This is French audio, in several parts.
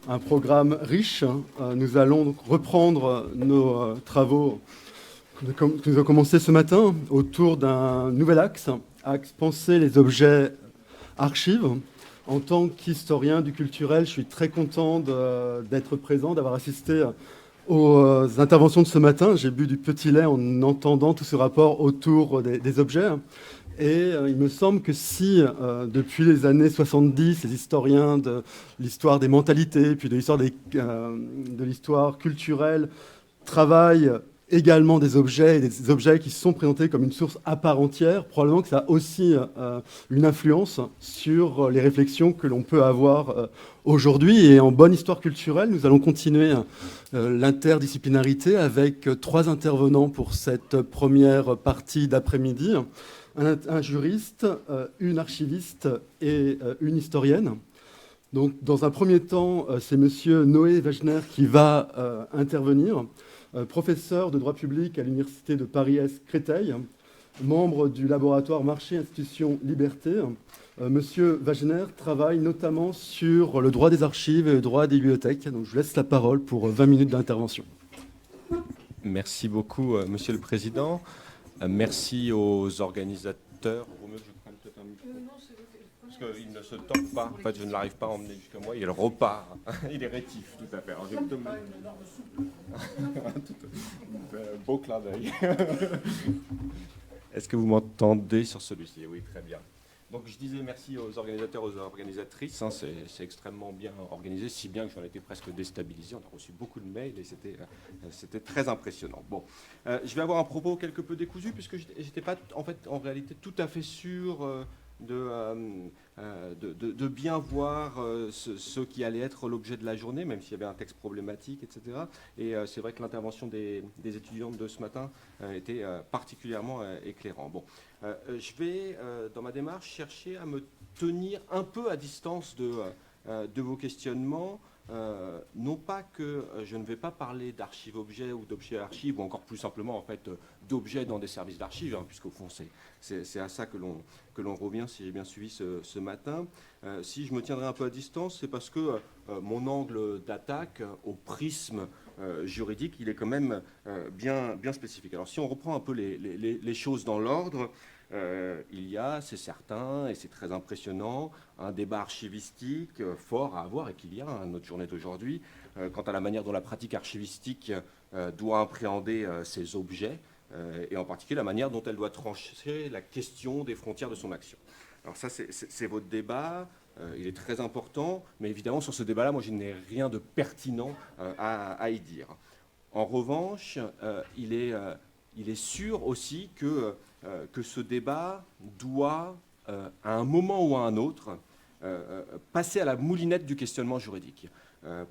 un programme riche. Nous allons donc reprendre nos travaux que nous avons commencé ce matin autour d'un nouvel axe penser les objets archives. En tant qu'historien du culturel, je suis très content d'être présent, d'avoir assisté aux interventions de ce matin. J'ai bu du petit lait en entendant tout ce rapport autour des objets. Et il me semble que si, depuis les années 70, les historiens de l'histoire des mentalités, puis de l'histoire culturelle, travaillent également des objets, et des objets qui sont présentés comme une source à part entière, probablement que ça a aussi une influence sur les réflexions que l'on peut avoir aujourd'hui. Et en bonne histoire culturelle, nous allons continuer l'interdisciplinarité avec 3 intervenants pour cette première partie d'après-midi. Un juriste, une archiviste et une historienne. Donc, dans un premier temps, c'est monsieur Noé Wagner qui va intervenir, professeur de droit public à l'Université de Paris-Est Créteil, membre du laboratoire Marché, Institutions, Liberté. Monsieur Wagner travaille notamment sur le droit des archives et le droit des bibliothèques. Donc, je vous laisse la parole pour 20 minutes d'intervention. Merci beaucoup, Monsieur le Président. Merci aux organisateurs. Vaut mieux que je prenne peut-être un micro. Parce qu'il ne se tord pas. En fait, je ne l'arrive pas à emmener jusqu'à moi. Il repart. Il est rétif, tout à fait. Alors, je vais beau clin d'œil. Est-ce que vous m'entendez sur celui-ci? Oui, très bien. Donc je disais merci aux organisateurs, aux organisatrices, hein, c'est extrêmement bien organisé, si bien que j'en étais presque déstabilisé, on a reçu beaucoup de mails et c'était très impressionnant. Bon, je vais avoir un propos quelque peu décousu, puisque je n'étais pas en réalité tout à fait sûr de bien voir ce qui allait être l'objet de la journée, même s'il y avait un texte problématique, etc. Et c'est vrai que l'intervention des étudiantes de ce matin était particulièrement éclairante. Bon. Je vais, dans ma démarche, chercher à me tenir un peu à distance de vos questionnements. Non pas que je ne vais pas parler d'archives-objets ou d'objets-archives, ou encore plus simplement en fait, d'objets dans des services d'archives, hein, puisqu'au fond c'est à ça que l'on revient, si j'ai bien suivi ce matin. Si je me tiendrai un peu à distance, c'est parce que mon angle d'attaque au prisme juridique, il est quand même bien spécifique. Alors si on reprend un peu les choses dans l'ordre, il y a, c'est certain, et c'est très impressionnant, un débat archivistique fort à avoir, et qu'il y a à notre journée d'aujourd'hui, quant à la manière dont la pratique archivistique doit appréhender ces objets, et en particulier la manière dont elle doit trancher la question des frontières de son action. Alors ça, c'est votre débat, il est très important, mais évidemment, sur ce débat-là, moi, je n'ai rien de pertinent à y dire. En revanche, il est sûr aussi que ce débat doit, à un moment ou à un autre, passer à la moulinette du questionnement juridique,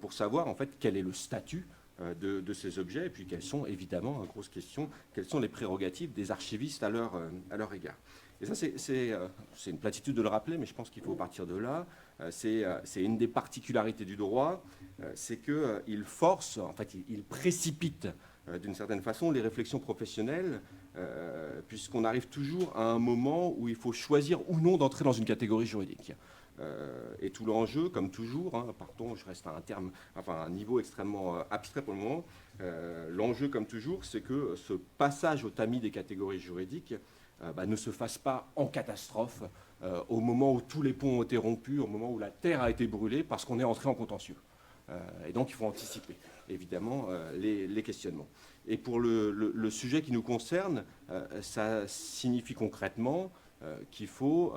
pour savoir en fait quel est le statut de ces objets, et puis quelles sont évidemment, une grosse question, quelles sont les prérogatives des archivistes à leur égard. Et ça, c'est une platitude de le rappeler, mais je pense qu'il faut partir de là. C'est une des particularités du droit, c'est qu'il force, en fait, il précipite d'une certaine façon les réflexions professionnelles, puisqu'on arrive toujours à un moment où il faut choisir ou non d'entrer dans une catégorie juridique. Et tout l'enjeu, comme toujours, hein, pardon, je reste à un niveau extrêmement abstrait pour le moment, l'enjeu, comme toujours, c'est que ce passage au tamis des catégories juridiques ne se fasse pas en catastrophe au moment où tous les ponts ont été rompus, au moment où la terre a été brûlée, parce qu'on est entré en contentieux. Et donc, il faut anticiper, évidemment, les questionnements. Et pour le sujet qui nous concerne, ça signifie concrètement qu'il faut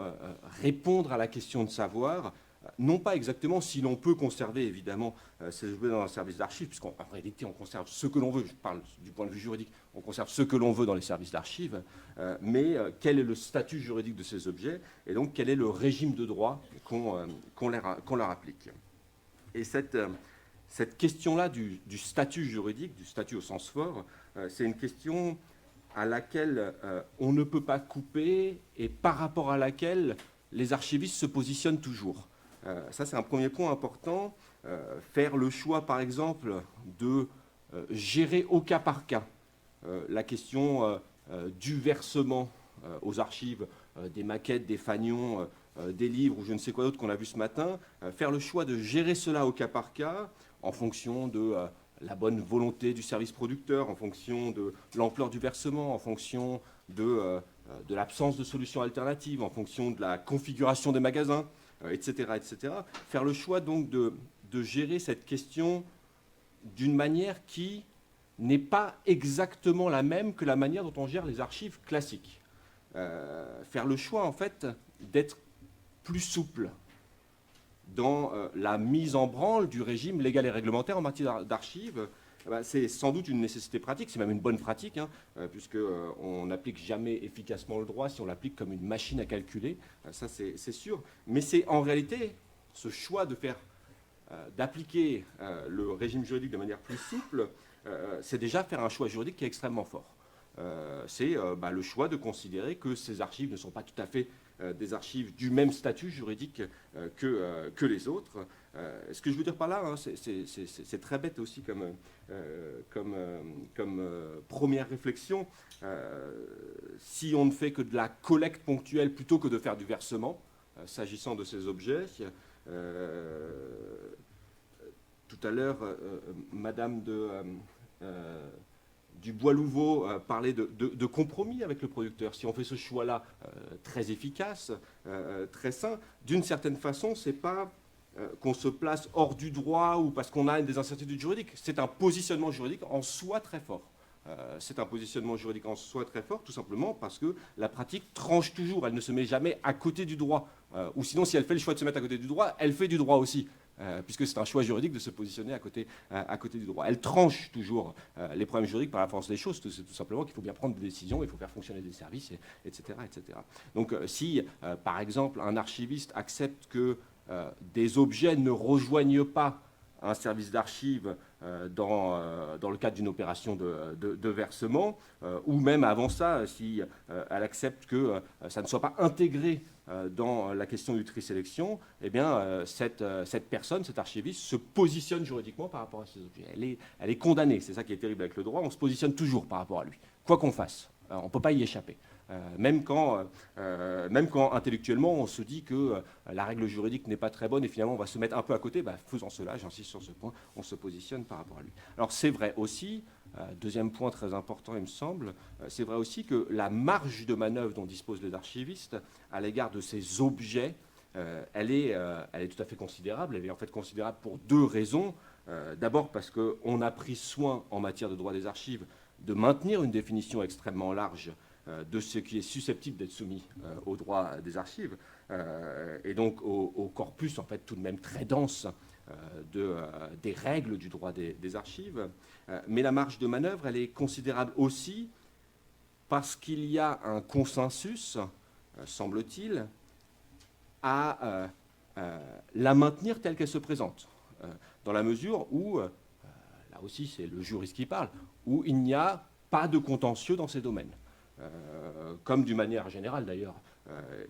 répondre à la question de savoir, non pas exactement si l'on peut conserver, évidemment, ces objets dans un service d'archives, puisqu'en réalité, on conserve ce que l'on veut, je parle du point de vue juridique, on conserve ce que l'on veut dans les services d'archives, mais quel est le statut juridique de ces objets, et donc quel est le régime de droit qu'on leur applique. Et cette question-là du statut juridique, du statut au sens fort, c'est une question à laquelle on ne peut pas couper et par rapport à laquelle les archivistes se positionnent toujours. Ça, c'est un premier point important. Faire le choix, par exemple, de gérer au cas par cas la question du versement aux archives des maquettes, des fanions des livres ou je ne sais quoi d'autre qu'on a vu ce matin, faire le choix de gérer cela au cas par cas, en fonction de la bonne volonté du service producteur, en fonction de l'ampleur du versement, en fonction de l'absence de solutions alternatives, en fonction de la configuration des magasins, etc., etc. Faire le choix donc de gérer cette question d'une manière qui n'est pas exactement la même que la manière dont on gère les archives classiques. Faire le choix, en fait, d'être plus souple dans la mise en branle du régime légal et réglementaire en matière d'archives, c'est sans doute une nécessité pratique, c'est même une bonne pratique, hein, puisqu'on n'applique jamais efficacement le droit si on l'applique comme une machine à calculer, ça c'est sûr. Mais c'est en réalité ce choix d'appliquer le régime juridique de manière plus souple, c'est déjà faire un choix juridique qui est extrêmement fort. C'est le choix de considérer que ces archives ne sont pas tout à fait des archives du même statut juridique que les autres. Ce que je veux dire par là, hein, c'est très bête aussi comme première réflexion. Si on ne fait que de la collecte ponctuelle plutôt que de faire du versement, s'agissant de ces objets, tout à l'heure, Madame du Bois-Louveau parlait de compromis avec le producteur. Si on fait ce choix-là très efficace, très sain, d'une certaine façon, c'est pas qu'on se place hors du droit ou parce qu'on a des incertitudes juridiques. C'est un positionnement juridique en soi très fort. C'est un positionnement juridique en soi très fort, tout simplement parce que la pratique tranche toujours. Elle ne se met jamais à côté du droit. Ou sinon, si elle fait le choix de se mettre à côté du droit, elle fait du droit aussi. Puisque c'est un choix juridique de se positionner à côté du droit. Elle tranche toujours les problèmes juridiques par la force des choses. C'est tout simplement qu'il faut bien prendre des décisions, il faut faire fonctionner des services, etc., etc. Donc si, par exemple, un archiviste accepte que des objets ne rejoignent pas un service d'archives dans le cadre d'une opération de versement, ou même avant ça, si elle accepte que ça ne soit pas intégré dans la question du tri-sélection, eh bien, cette personne, cet archiviste, se positionne juridiquement par rapport à ces objets. Elle est condamnée, c'est ça qui est terrible avec le droit, on se positionne toujours par rapport à lui, quoi qu'on fasse. On ne peut pas y échapper. Même quand intellectuellement on se dit que la règle juridique n'est pas très bonne et finalement on va se mettre un peu à côté, faisant cela, j'insiste sur ce point, on se positionne par rapport à lui. Alors c'est vrai aussi, deuxième point très important il me semble, c'est vrai aussi que la marge de manœuvre dont disposent les archivistes à l'égard de ces objets, elle est tout à fait considérable. Elle est en fait considérable pour deux raisons. D'abord parce qu'on a pris soin en matière de droit des archives de maintenir une définition extrêmement large de ce qui est susceptible d'être soumis au droit des archives, et donc au corpus en fait tout de même très dense des règles du droit des archives. Mais la marge de manœuvre, elle est considérable aussi parce qu'il y a un consensus, semble-t-il, à la maintenir telle qu'elle se présente, dans la mesure où, là aussi c'est le juriste qui parle, où il n'y a pas de contentieux dans ces domaines. Comme d'une manière générale d'ailleurs,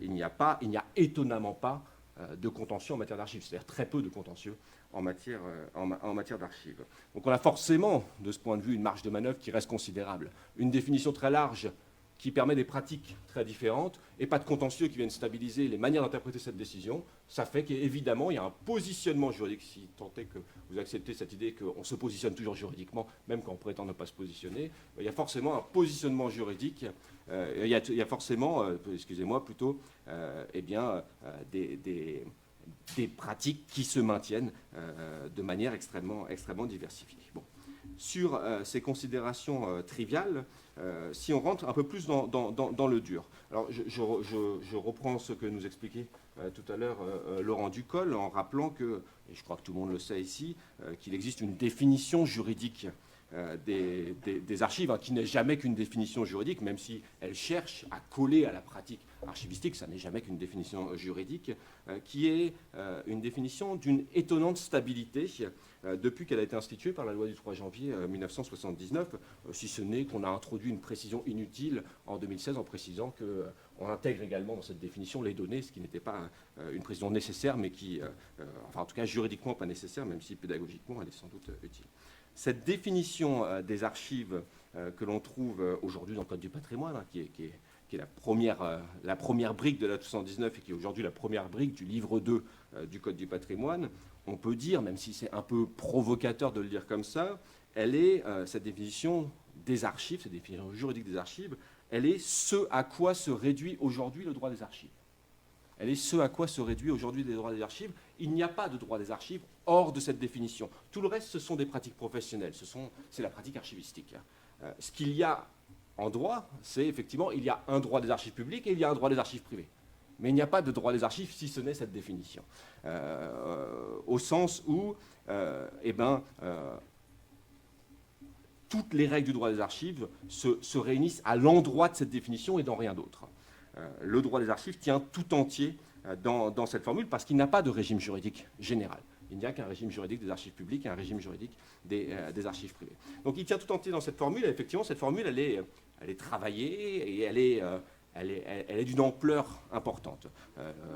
il n'y a étonnamment pas de contentieux en matière d'archives, c'est-à-dire très peu de contentieux en matière d'archives. Donc on a forcément, de ce point de vue, une marge de manœuvre qui reste considérable. Une définition très large qui permet des pratiques très différentes et pas de contentieux qui viennent stabiliser les manières d'interpréter cette décision, ça fait qu'évidemment, il y a un positionnement juridique, si tant est que vous acceptez cette idée qu'on se positionne toujours juridiquement, même quand on prétend ne pas se positionner, il y a forcément un positionnement juridique, il y a forcément, excusez-moi plutôt, des pratiques qui se maintiennent de manière extrêmement diversifiée. Bon. Sur ces considérations triviales, si on rentre un peu plus dans le dur. Alors, je reprends ce que nous expliquait tout à l'heure Laurent Ducol, en rappelant que, et je crois que tout le monde le sait ici, qu'il existe une définition juridique des archives, hein, qui n'est jamais qu'une définition juridique, même si elle cherche à coller à la pratique archivistique, ça n'est jamais qu'une définition juridique, qui est une définition d'une étonnante stabilité depuis qu'elle a été instituée par la loi du 3 janvier 1979, si ce n'est qu'on a introduit une précision inutile en 2016 en précisant qu'on intègre également dans cette définition les données, ce qui n'était pas une précision nécessaire, mais qui, enfin en tout cas juridiquement pas nécessaire, même si pédagogiquement elle est sans doute utile. Cette définition des archives que l'on trouve aujourd'hui dans le Code du patrimoine, hein, qui qui est la première brique de la 219 et qui est aujourd'hui la première brique du livre 2 du Code du patrimoine, on peut dire, même si c'est un peu provocateur de le dire comme ça, cette définition des archives, cette définition juridique des archives, elle est ce à quoi se réduit aujourd'hui le droit des archives. Elle est ce à quoi se réduit aujourd'hui le droit des archives. Il n'y a pas de droit des archives hors de cette définition. Tout le reste, ce sont des pratiques professionnelles, c'est la pratique archivistique. Ce qu'il y a en droit, c'est effectivement, il y a un droit des archives publiques et il y a un droit des archives privées. Mais il n'y a pas de droit des archives si ce n'est cette définition. Au sens où, toutes les règles du droit des archives se réunissent à l'endroit de cette définition et dans rien d'autre. Le droit des archives tient tout entier dans cette formule parce qu'il n'a pas de régime juridique général. Il n'y a qu'un régime juridique des archives publiques et un régime juridique des archives privées. Donc il tient tout entier dans cette formule. Et effectivement, cette formule, elle est travaillée et elle est d'une ampleur importante.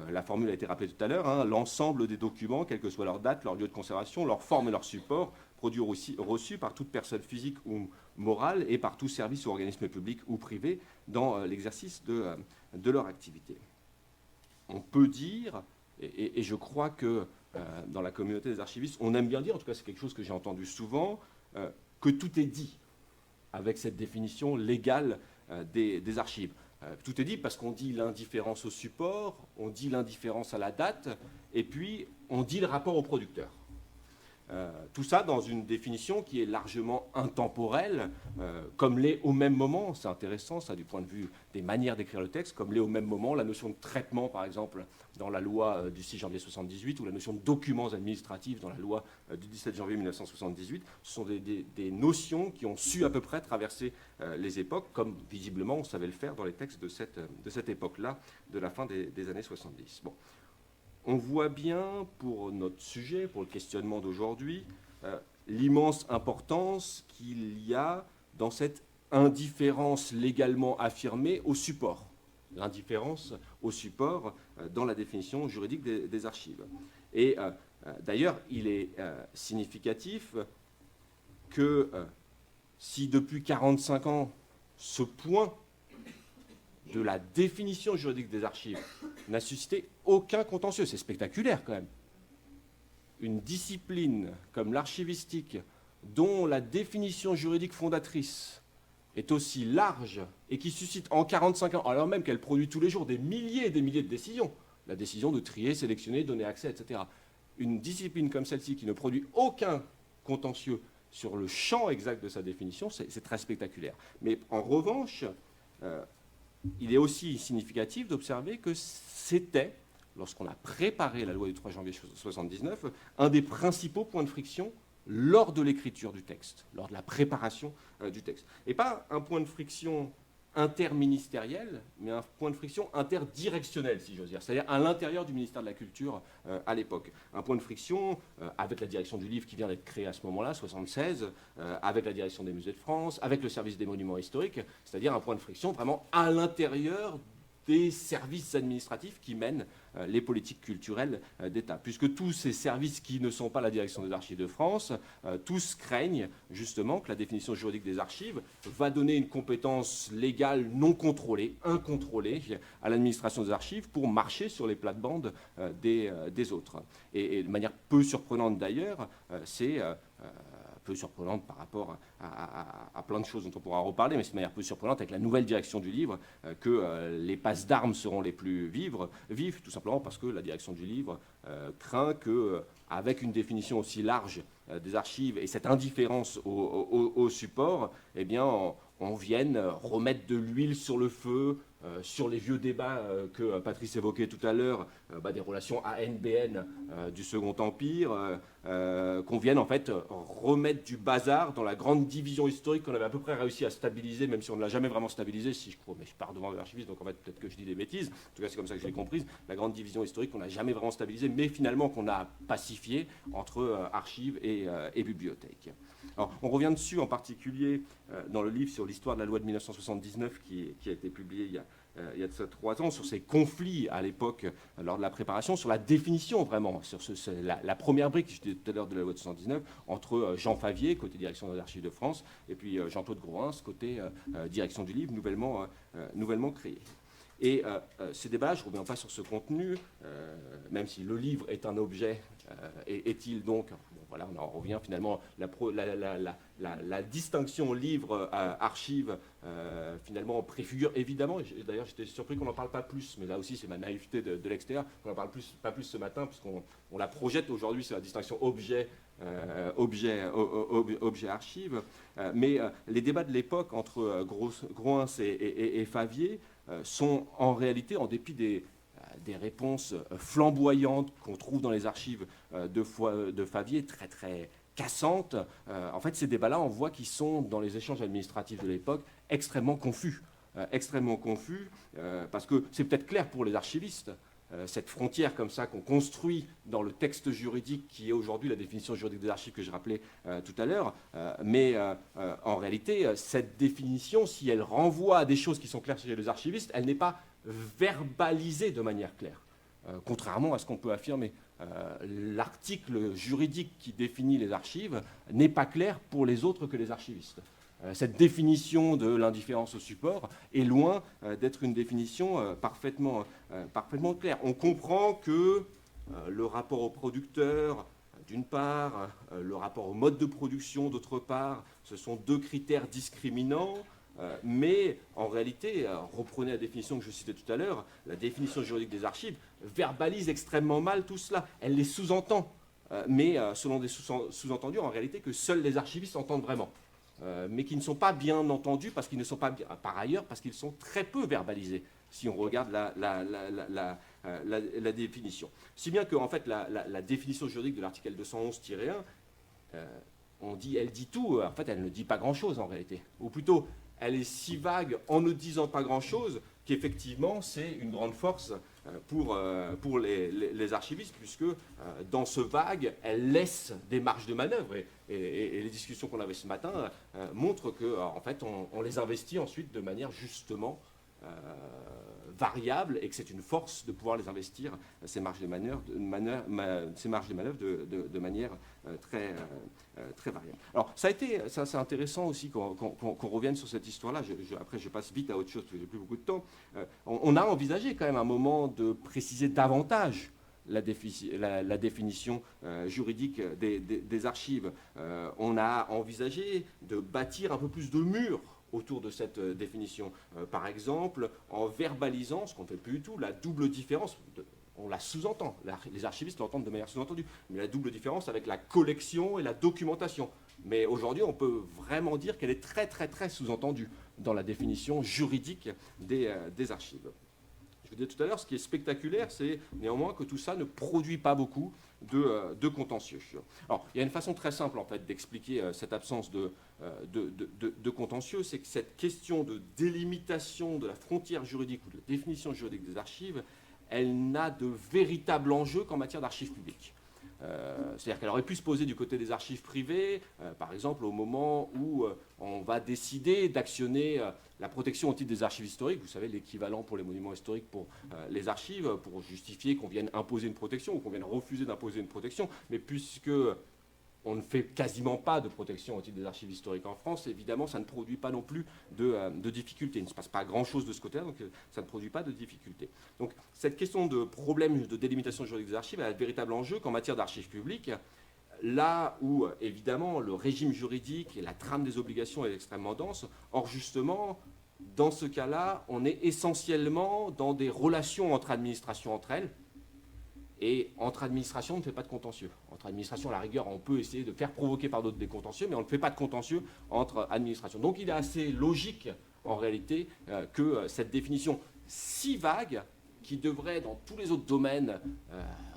La formule a été rappelée tout à l'heure. Hein, l'ensemble des documents, quelle que soit leur date, leur lieu de conservation, leur forme et leur support, produits reçus par toute personne physique ou morale et par tout service ou organisme public ou privé dans l'exercice de leur activité. On peut dire, et je crois que dans la communauté des archivistes, on aime bien dire, en tout cas c'est quelque chose que j'ai entendu souvent, que tout est dit avec cette définition légale des archives. Tout est dit parce qu'on dit l'indifférence au support, on dit l'indifférence à la date, et puis on dit le rapport au producteur. Tout ça dans une définition qui est largement intemporelle, comme l'est au même moment, c'est intéressant ça du point de vue des manières d'écrire le texte, comme l'est au même moment la notion de traitement par exemple dans la loi du 6 janvier 1978 ou la notion de documents administratifs dans la loi du 17 janvier 1978. Ce sont des notions qui ont su à peu près traverser les époques, comme visiblement on savait le faire dans les textes de cette époque-là, de la fin des années 70. Bon. On voit bien, pour notre sujet, pour le questionnement d'aujourd'hui, l'immense importance qu'il y a dans cette indifférence légalement affirmée au support. L'indifférence au support dans la définition juridique des archives. Et d'ailleurs, il est significatif que si depuis 45 ans, ce point de la définition juridique des archives n'a suscité aucun contentieux. C'est spectaculaire quand même. Une discipline comme l'archivistique, dont la définition juridique fondatrice est aussi large et qui suscite en 45 ans, alors même qu'elle produit tous les jours des milliers et des milliers de décisions, la décision de trier, sélectionner, donner accès, etc. Une discipline comme celle-ci qui ne produit aucun contentieux sur le champ exact de sa définition, c'est très spectaculaire. Mais en revanche, il est aussi significatif d'observer que c'était, lorsqu'on a préparé la loi du 3 janvier 1979, un des principaux points de friction lors de l'écriture du texte, lors de la préparation du texte. Et pas un point de friction interministériel, mais un point de friction interdirectionnel, si j'ose dire, c'est-à-dire à l'intérieur du ministère de la Culture à l'époque. Un point de friction avec la direction du livre qui vient d'être créée à ce moment-là, 1976, avec la direction des musées de France, avec le service des monuments historiques, c'est-à-dire un point de friction vraiment à l'intérieur des services administratifs qui mènent les politiques culturelles d'État. Puisque tous ces services qui ne sont pas la direction des archives de France, tous craignent justement que la définition juridique des archives va donner une compétence légale non contrôlée, incontrôlée, à l'administration des archives pour marcher sur les plates-bandes des autres. Et de manière peu surprenante d'ailleurs, c'est peu surprenante par rapport à plein de choses dont on pourra reparler, mais c'est de manière peu surprenante avec la nouvelle direction du livre que les passes d'armes seront les plus vives, tout simplement parce que la direction du livre craint qu'avec une définition aussi large des archives et cette indifférence au support, eh bien, on vienne remettre de l'huile sur le feu, sur les vieux débats que Patrice évoquait tout à l'heure, des relations ANBN du Second Empire, qu'on vienne en fait remettre du bazar dans la grande division historique qu'on avait à peu près réussi à stabiliser, même si on ne l'a jamais vraiment stabilisée, si je crois, mais je pars devant l'archiviste, donc en fait peut-être que je dis des bêtises, en tout cas c'est comme ça que je l'ai comprise, la grande division historique qu'on n'a jamais vraiment stabilisée, mais finalement qu'on a pacifiée entre archives et bibliothèques. Alors, on revient dessus en particulier dans le livre sur l'histoire de la loi de 1979 qui a été publié il y a de ça 3 ans, sur ces conflits à l'époque, lors de la préparation, sur la définition vraiment, sur la première brique, je disais tout à l'heure, de la loi de 79, entre Jean Favier, côté direction des Archives de France, et puis Jean-Claude Groins, côté direction du livre, nouvellement créée. Et ces débats, je ne reviens pas sur ce contenu, même si le livre est un objet, est-il donc, bon, voilà, on en revient finalement, la distinction livre-archive, finalement, préfigure évidemment, d'ailleurs j'étais surpris qu'on n'en parle pas plus, mais là aussi c'est ma naïveté de l'extérieur, qu'on n'en parle pas plus ce matin, puisqu'on la projette aujourd'hui, c'est la distinction objet-archive, mais les débats de l'époque entre Groins et Favier, sont en réalité, en dépit des réponses flamboyantes qu'on trouve dans les archives de Favier, très très cassantes, en fait ces débats-là, on voit qu'ils sont, dans les échanges administratifs de l'époque, extrêmement confus. Parce que c'est peut-être clair pour les archivistes, cette frontière comme ça qu'on construit dans le texte juridique qui est aujourd'hui la définition juridique des archives que je rappelais tout à l'heure, mais en réalité, cette définition, si elle renvoie à des choses qui sont claires chez les archivistes, elle n'est pas verbalisée de manière claire. Contrairement à ce qu'on peut affirmer, l'article juridique qui définit les archives n'est pas clair pour les autres que les archivistes. Cette définition de l'indifférence au support est loin d'être une définition parfaitement claire. On comprend que le rapport au producteur, d'une part, le rapport au mode de production, d'autre part, ce sont deux critères discriminants, mais en réalité, reprenez la définition que je citais tout à l'heure, la définition juridique des archives verbalise extrêmement mal tout cela. Elle les sous-entend, mais selon des sous-entendus en réalité que seuls les archivistes entendent vraiment. Mais qui ne sont pas bien entendus parce qu'ils ne sont pas bien, par ailleurs parce qu'ils sont très peu verbalisés si on regarde la définition. Si bien que en fait la définition juridique de l'article 211-1, elle dit tout, en fait elle ne dit pas grand-chose en réalité. Ou plutôt, elle est si vague en ne disant pas grand-chose qu'effectivement c'est une grande force pour les archivistes, puisque dans ce vague, elle laisse des marges de manœuvre. Et les discussions qu'on avait ce matin montrent qu'en fait, on les investit ensuite de manière justement variable, et que c'est une force de pouvoir les investir, ces marges de manœuvre, de manière très variable. Alors, ça c'est intéressant aussi qu'on revienne sur cette histoire-là. Après, je passe vite à autre chose, parce que j'ai plus beaucoup de temps. On a envisagé quand même un moment de préciser davantage la définition juridique des archives. On a envisagé de bâtir un peu plus de murs autour de cette définition. Par exemple, en verbalisant, ce qu'on ne fait plus du tout, la double différence, on la sous-entend, les archivistes l'entendent de manière sous-entendue, mais la double différence avec la collection et la documentation. Mais aujourd'hui, on peut vraiment dire qu'elle est très très très sous-entendue dans la définition juridique des archives. Je vous disais tout à l'heure, ce qui est spectaculaire, c'est néanmoins que tout ça ne produit pas beaucoup de contentieux. Alors, il y a une façon très simple en fait d'expliquer cette absence de contentieux, c'est que cette question de délimitation de la frontière juridique ou de la définition juridique des archives, elle n'a de véritable enjeu qu'en matière d'archives publiques. C'est-à-dire qu'elle aurait pu se poser du côté des archives privées, par exemple au moment où on va décider d'actionner la protection au titre des archives historiques, vous savez, l'équivalent pour les monuments historiques pour les archives, pour justifier qu'on vienne imposer une protection ou qu'on vienne refuser d'imposer une protection, mais puisque on ne fait quasiment pas de protection au titre des archives historiques en France, évidemment, ça ne produit pas non plus de difficultés. Il ne se passe pas grand-chose de ce côté-là, donc ça ne produit pas de difficultés. Donc cette question de problème de délimitation juridique des archives a un véritable enjeu qu'en matière d'archives publiques, là où, évidemment, le régime juridique et la trame des obligations est extrêmement dense. Or, justement, dans ce cas-là, on est essentiellement dans des relations entre administrations entre elles. Et entre administrations, on ne fait pas de contentieux. Entre administrations, à la rigueur, on peut essayer de faire provoquer par d'autres des contentieux, mais on ne fait pas de contentieux entre administrations. Donc il est assez logique, en réalité, que cette définition si vague, qui devrait, dans tous les autres domaines,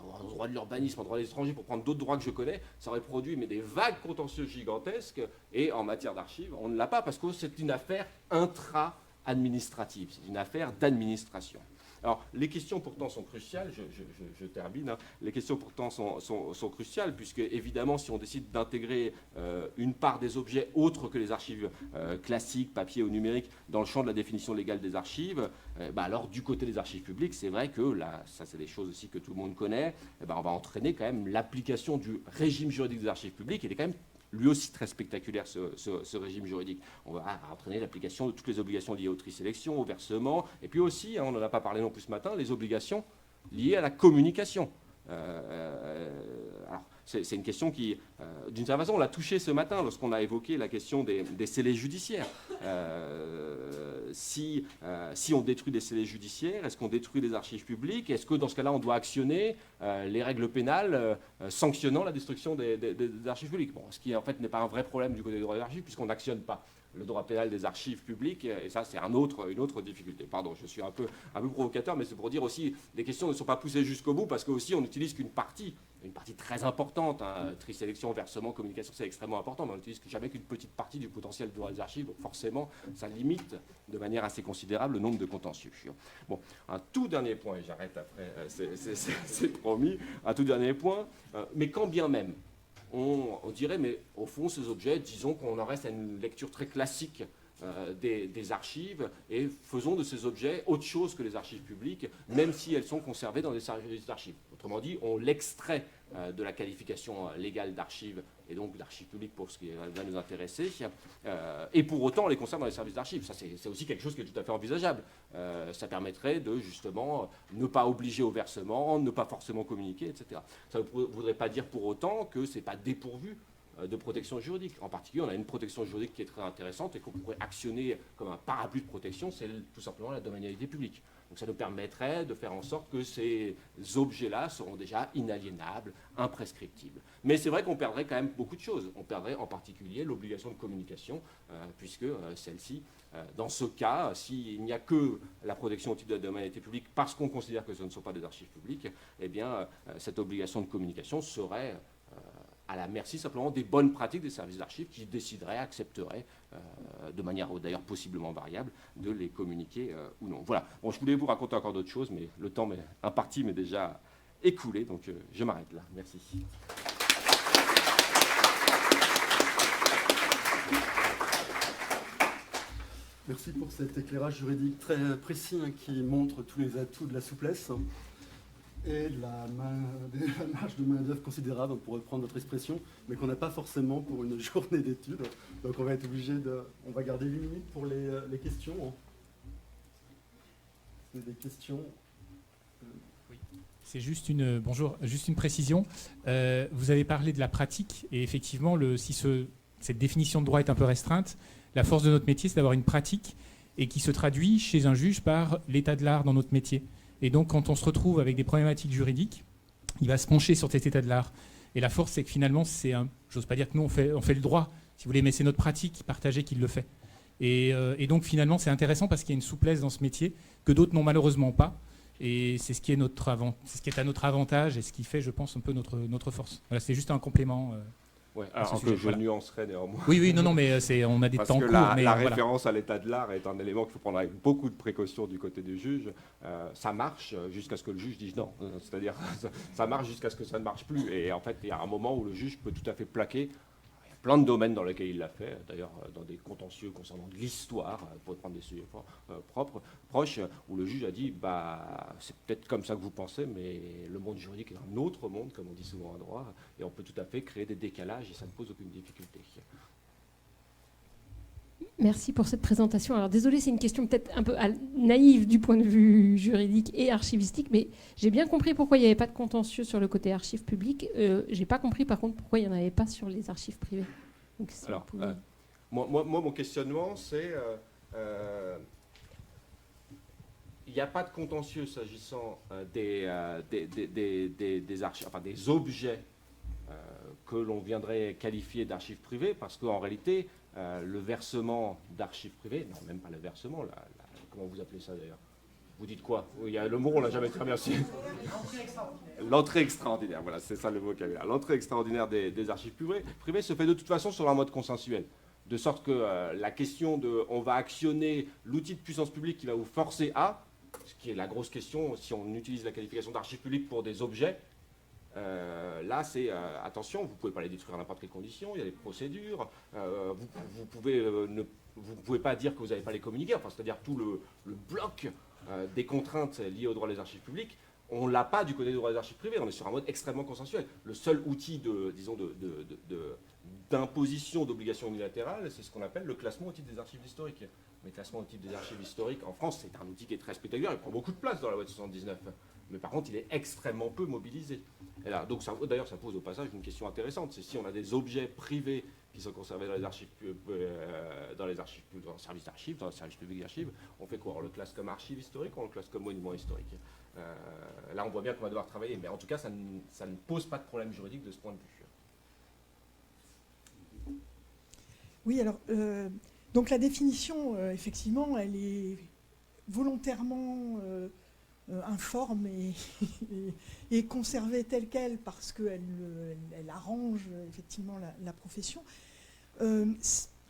en droit de l'urbanisme, en droit de l'étranger, pour prendre d'autres droits que je connais, ça aurait produit des vagues contentieux gigantesques, et en matière d'archives, on ne l'a pas, parce que c'est une affaire intra-administrative, c'est une affaire d'administration. Alors, les questions pourtant sont cruciales, je termine, hein. Les questions pourtant sont cruciales, puisque évidemment, si on décide d'intégrer une part des objets autres que les archives classiques, papier ou numériques, dans le champ de la définition légale des archives, alors du côté des archives publiques, c'est vrai que, là, ça c'est des choses aussi que tout le monde connaît, on va entraîner quand même l'application du régime juridique des archives publiques. Il est quand même lui aussi très spectaculaire, ce régime juridique. On va entraîner l'application de toutes les obligations liées aux tri-sélections, au versement, et puis aussi, hein, on n'en a pas parlé non plus ce matin, les obligations liées à la communication. Alors, c'est une question qui, d'une certaine façon, on l'a touchée ce matin lorsqu'on a évoqué la question des scellés judiciaires. Si on détruit des scellés judiciaires, est-ce qu'on détruit des archives publiques? Est-ce que dans ce cas-là, on doit actionner les règles pénales sanctionnant la destruction des archives publiques? Bon, ce qui en fait n'est pas un vrai problème du côté des droits des archives, puisqu'on n'actionne pas le droit pénal des archives publiques, et ça c'est une autre difficulté. Pardon, je suis un peu provocateur, mais c'est pour dire aussi les questions ne sont pas poussées jusqu'au bout, parce qu'aussi on n'utilise qu'une partie très importante, hein. Tri-sélection, versement, communication, c'est extrêmement important, mais on n'utilise jamais qu'une petite partie du potentiel du droit des archives, donc forcément ça limite de manière assez considérable le nombre de contentieux. Bon, un tout dernier point, et j'arrête après, c'est promis, un tout dernier point, mais quand bien même, on dirait, mais au fond, ces objets, disons qu'on en reste à une lecture très classique des archives, et faisons de ces objets autre chose que les archives publiques, même si elles sont conservées dans des services d'archives. Autrement dit, on l'extrait de la qualification légale d'archives, et donc d'archives publiques pour ce qui va nous intéresser, et pour autant on les conserve dans les services d'archives. Ça, c'est aussi quelque chose qui est tout à fait envisageable. Ça permettrait de, justement, ne pas obliger au versement, ne pas forcément communiquer, etc. Ça ne voudrait pas dire pour autant que ce n'est pas dépourvu de protection juridique. En particulier, on a une protection juridique qui est très intéressante et qu'on pourrait actionner comme un parapluie de protection, c'est tout simplement la domanialité publique. Donc ça nous permettrait de faire en sorte que ces objets-là seront déjà inaliénables, imprescriptibles. Mais c'est vrai qu'on perdrait quand même beaucoup de choses. On perdrait en particulier l'obligation de communication, puisque celle-ci, dans ce cas, s'il n'y a que la protection au titre de la domanialité publique, parce qu'on considère que ce ne sont pas des archives publiques, eh bien, cette obligation de communication serait à la merci simplement des bonnes pratiques des services d'archives qui décideraient, accepteraient, de manière d'ailleurs possiblement variable, de les communiquer ou non. Voilà. Bon, je voulais vous raconter encore d'autres choses, mais le temps imparti m'est déjà écoulé, donc je m'arrête là. Merci. Merci pour cet éclairage juridique très précis, hein, qui montre tous les atouts de la souplesse et la marge de main-d'œuvre considérable, pour reprendre votre expression, mais qu'on n'a pas forcément pour une journée d'études. Donc on va être obligé de... On va garder 8 minutes pour les questions. C'est des questions. Oui. C'est juste une précision. Vous avez parlé de la pratique, et effectivement, si cette définition de droit est un peu restreinte, la force de notre métier, c'est d'avoir une pratique et qui se traduit chez un juge par l'état de l'art dans notre métier. Et donc, quand on se retrouve avec des problématiques juridiques, il va se pencher sur cet état de l'art. Et la force, c'est que finalement, j'ose pas dire que nous, on fait le droit, si vous voulez, mais c'est notre pratique partagée qui le fait. Et donc, finalement, c'est intéressant parce qu'il y a une souplesse dans ce métier que d'autres n'ont malheureusement pas. Et c'est ce qui est à notre avantage et ce qui fait, je pense, un peu notre force. Voilà, c'est juste un complément. Ouais, alors que je nuancerai néanmoins. Oui, non, mais on a des temps courts. Parce que la voilà. référence à l'état de l'art est un élément qu'il faut prendre avec beaucoup de précaution du côté du juge. Ça marche jusqu'à ce que le juge dise non. C'est-à-dire, ça marche jusqu'à ce que ça ne marche plus. Et en fait, il y a un moment où le juge peut tout à fait plaquer. Il y a plein de domaines dans lesquels il l'a fait, d'ailleurs dans des contentieux concernant de l'histoire, pour prendre des sujets proches, où le juge a dit c'est peut-être comme ça que vous pensez, mais le monde juridique est un autre monde, comme on dit souvent en droit, et on peut tout à fait créer des décalages et ça ne pose aucune difficulté. Merci pour cette présentation. Alors désolé, c'est une question peut-être un peu naïve du point de vue juridique et archivistique, mais j'ai bien compris pourquoi il n'y avait pas de contentieux sur le côté archives publiques. J'ai pas compris par contre pourquoi il n'y en avait pas sur les archives privées. Donc, si alors, moi, mon questionnement, c'est il n'y a pas de contentieux s'agissant des archives, enfin des objets que l'on viendrait qualifier d'archives privées, parce qu'en réalité, le versement d'archives privées, non, même pas le versement, comment vous appelez ça d'ailleurs? Vous dites quoi? Il y a le mot, on l'a jamais très bien su. L'entrée extraordinaire, voilà, c'est ça le vocabulaire. L'entrée extraordinaire des archives privées se fait de toute façon sur un mode consensuel. De sorte que la question de on va actionner l'outil de puissance publique qui va vous forcer à, ce qui est la grosse question, si on utilise la qualification d'archive publique pour des objets, là, c'est attention, vous ne pouvez pas les détruire à n'importe quelle condition, il y a des procédures, vous pouvez pas dire que vous n'allez pas les communiquer, enfin, c'est-à-dire tout le bloc des contraintes liées au droit des archives publiques, on ne l'a pas du côté des droits des archives privées, on est sur un mode extrêmement consensuel. Le seul outil d'imposition d'obligations unilatérales, c'est ce qu'on appelle le classement au titre des archives historiques. Mais le classement au titre des archives historiques, en France, c'est un outil qui est très spectaculaire, il prend beaucoup de place dans la loi de 79. Mais par contre, il est extrêmement peu mobilisé. Et là, donc d'ailleurs, ça pose au passage une question intéressante. C'est si on a des objets privés qui sont conservés dans les archives, dans le service d'archives, dans le service public d'archives, on fait quoi? On le classe comme archive historique ou on le classe comme monument historique? Là, on voit bien qu'on va devoir travailler, mais en tout cas, ça ne pose pas de problème juridique de ce point de vue. Oui, alors, donc la définition, effectivement, elle est volontairement informe et conservée telle qu'elle parce qu'elle arrange effectivement la profession.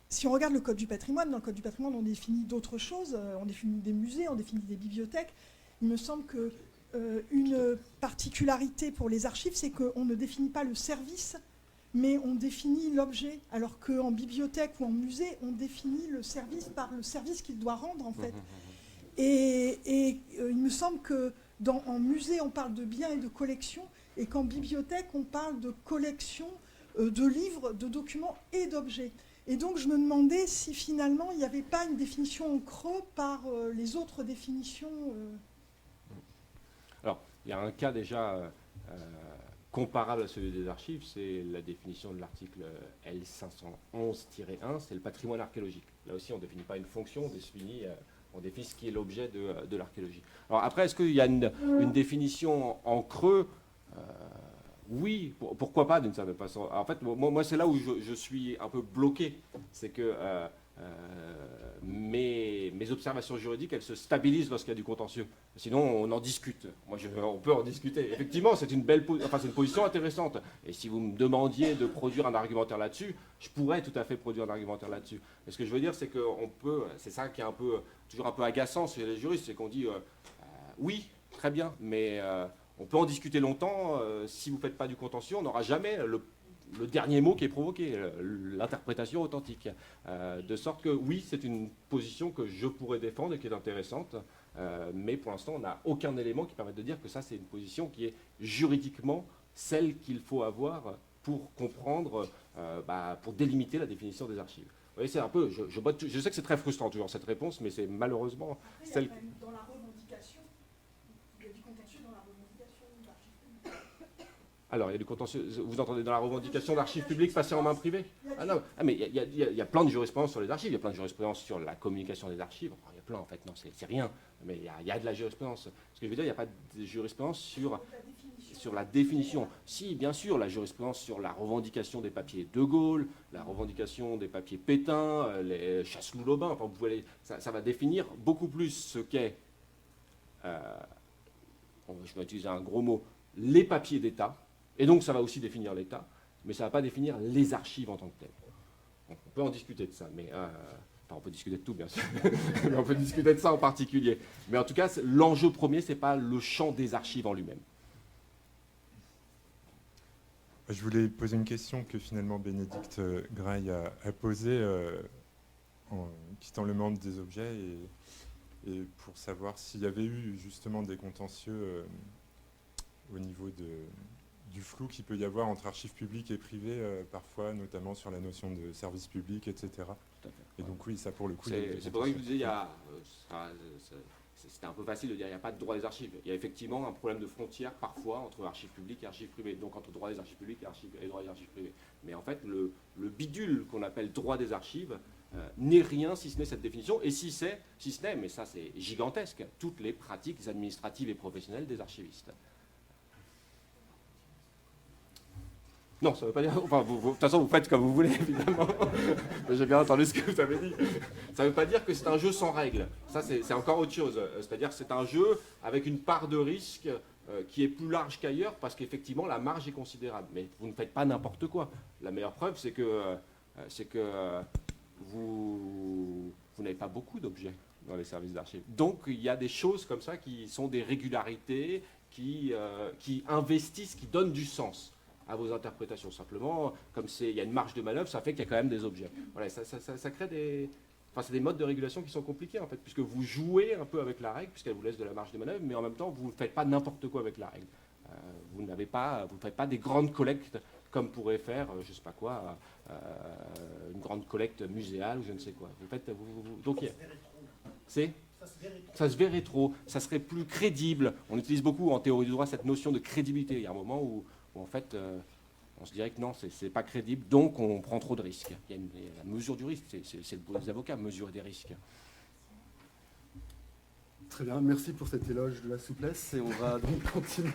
Si on regarde le Code du patrimoine, dans le Code du patrimoine, on définit d'autres choses, on définit des musées, on définit des bibliothèques. Il me semble qu'une particularité pour les archives, c'est qu'on ne définit pas le service, mais on définit l'objet, alors qu'en bibliothèque ou en musée, on définit le service par le service qu'il doit rendre, en fait. Et il me semble qu'en musée, on parle de biens et de collections, et qu'en bibliothèque, on parle de collection de livres, de documents et d'objets. Et donc, je me demandais si finalement, il n'y avait pas une définition en creux par les autres définitions. Alors, il y a un cas déjà comparable à celui des archives, c'est la définition de l'article L511-1, c'est le patrimoine archéologique. Là aussi, on ne définit pas une fonction, on définit ce qui est l'objet de l'archéologie. Alors après, est-ce qu'il y a une définition en creux? Oui, pourquoi pas d'une certaine façon. En fait, moi c'est là où je suis un peu bloqué. C'est que mes observations juridiques, elles se stabilisent lorsqu'il y a du contentieux. Sinon, on en discute. On peut en discuter. Effectivement, c'est une position intéressante. Et si vous me demandiez de produire un argumentaire là-dessus, je pourrais tout à fait produire un argumentaire là-dessus. Mais ce que je veux dire, c'est qu'on peut, c'est ça qui est toujours un peu agaçant chez les juristes, c'est qu'on dit oui, très bien, mais on peut en discuter longtemps. Si vous ne faites pas du contentieux, on n'aura jamais le dernier mot qui est provoqué, l'interprétation authentique. De sorte que oui, c'est une position que je pourrais défendre et qui est intéressante, mais pour l'instant, on n'a aucun élément qui permette de dire que ça, c'est une position qui est juridiquement celle qu'il faut avoir pour comprendre, pour délimiter la définition des archives. Vous voyez, c'est un peu, je sais que c'est très frustrant toujours cette réponse, mais c'est malheureusement celle... Dans la revendication, il y a du contentieux dans la revendication d'archives publiques. Alors, il y a du contentieux, vous entendez dans la revendication d'archives publiques passer en main privée? Ah non, mais il y a plein de jurisprudence sur les archives, il y a plein de jurisprudence sur la communication des archives. Enfin, il y a plein en fait, non, c'est rien, mais il y a de la jurisprudence. Ce que je veux dire, il n'y a pas de jurisprudence sur la définition. Si, bien sûr, la jurisprudence sur la revendication des papiers de Gaulle, la revendication des papiers Pétain, les Chasseloup-Lobin, enfin, ça va définir beaucoup plus ce qu'est, je vais utiliser un gros mot, les papiers d'État, et donc ça va aussi définir l'État, mais ça ne va pas définir les archives en tant que telles. Donc, on peut en discuter de ça, mais... on peut discuter de tout, bien sûr, mais on peut discuter de ça en particulier. Mais en tout cas, l'enjeu premier, ce n'est pas le champ des archives en lui-même. Je voulais poser une question que finalement Bénédicte Graille a posée en quittant le monde des objets et pour savoir s'il y avait eu justement des contentieux au niveau du flou qu'il peut y avoir entre archives publiques et privées, parfois, notamment sur la notion de service public, etc. Tout à fait. Et donc oui, ça pour le coup... C'est pour ça que je vous disais, c'était un peu facile de dire qu'il n'y a pas de droit des archives. Il y a effectivement un problème de frontière parfois entre archives publiques et archives privées, donc entre droit des archives publiques et droit des archives privées. Mais en fait, le bidule qu'on appelle droit des archives n'est rien si ce n'est cette définition, et si ce n'est, mais ça c'est gigantesque, toutes les pratiques administratives et professionnelles des archivistes. Non, ça ne veut pas dire... Enfin, de toute façon, vous faites comme vous voulez, évidemment. J'ai bien entendu ce que vous avez dit. Ça ne veut pas dire que c'est un jeu sans règles. Ça, c'est encore autre chose. C'est-à-dire que c'est un jeu avec une part de risque qui est plus large qu'ailleurs, parce qu'effectivement, la marge est considérable. Mais vous ne faites pas n'importe quoi. La meilleure preuve, c'est que vous n'avez pas beaucoup d'objets. dans les services d'archives. Donc il y a des choses comme ça qui sont des régularités, qui investissent, qui donnent du sens à vos interprétations. Simplement, comme il y a une marge de manœuvre, ça fait qu'il y a quand même des objets. Voilà, ça crée des... Enfin, c'est des modes de régulation qui sont compliqués, en fait, puisque vous jouez un peu avec la règle, puisqu'elle vous laisse de la marge de manœuvre, mais en même temps, vous ne faites pas n'importe quoi avec la règle. Vous ne faites pas des grandes collectes comme pourrait faire, je ne sais pas quoi, une grande collecte muséale ou je ne sais quoi. Donc, ça se verrait trop, ça serait plus crédible. On utilise beaucoup en théorie du droit cette notion de crédibilité. Il y a un moment où en fait, on se dirait que non, c'est pas crédible, donc on prend trop de risques. Il y a la mesure du risque, c'est le boulot des avocats, mesurer des risques. Très bien, merci pour cet éloge de la souplesse et on va donc continuer.